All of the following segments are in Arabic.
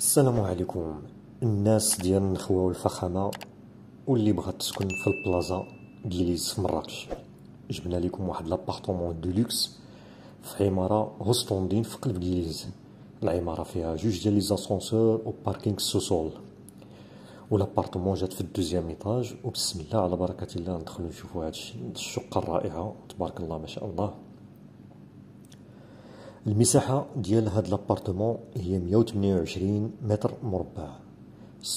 السلام عليكم. الناس ديال النخوة والفخامة واللي بغات تسكن في البلازا كيليز في مراكش، جبنا لكم واحد لابارطومون دولوكس في عمارة هوستوندين في قلب كيليز. العمارة فيها جوج ديال لي زاسونسور و باركينغ سوسول، و لابارطومون جات في الدوزيام ايطاج. وبسم الله على بركة الله ندخلو نشوفو هادشي، الشقة الرائعة تبارك الله ما شاء الله. المساحة ديال هاد لابارتمون هي 128 متر مربع،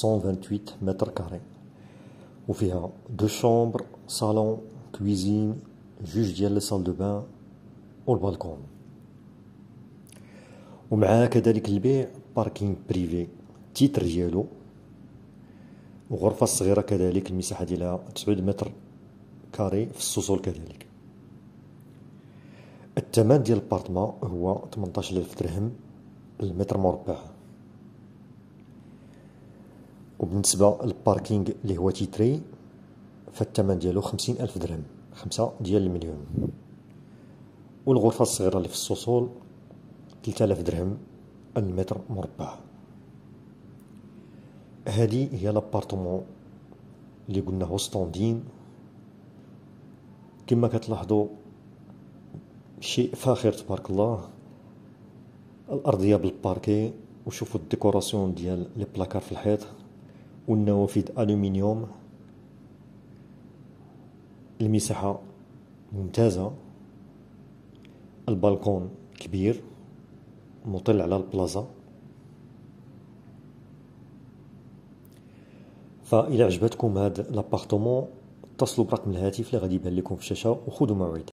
128 متر كاري، وفيها دو شومبر، صالون، كويزين، جوج ديال لي صال دو بان والبالكون، ومعها كذلك البيع باركينغ بريفي تيتر ديالو، وغرفة صغيرة كذلك المساحة ديالها 9 متر كاري في السوسول كذلك. الثمن ديال البارتما هو 18000 درهم للمتر مربع، وبالنسبة للباركينغ اللي هو تيتري فالثمن ديالو 50000 درهم، 5 ديال المليون. والغرفة الصغيرة اللي في السوسول 3000 درهم المتر مربع. هذه هي لابارتمون اللي قلنا هوستوندين، كما كتلاحظوا شيء فاخر تبارك الله. الارضيه بالباركي، وشوفوا الديكوراسيون ديال لي بلاكار في الحيط والنوافذ الومنيوم. المساحه ممتازه، البالكون كبير مطل على البلازا. فإلا عجبتكم هاد لابارتمون اتصلوا برقم الهاتف اللي غادي يبان لكم في الشاشه وخذوا موعد.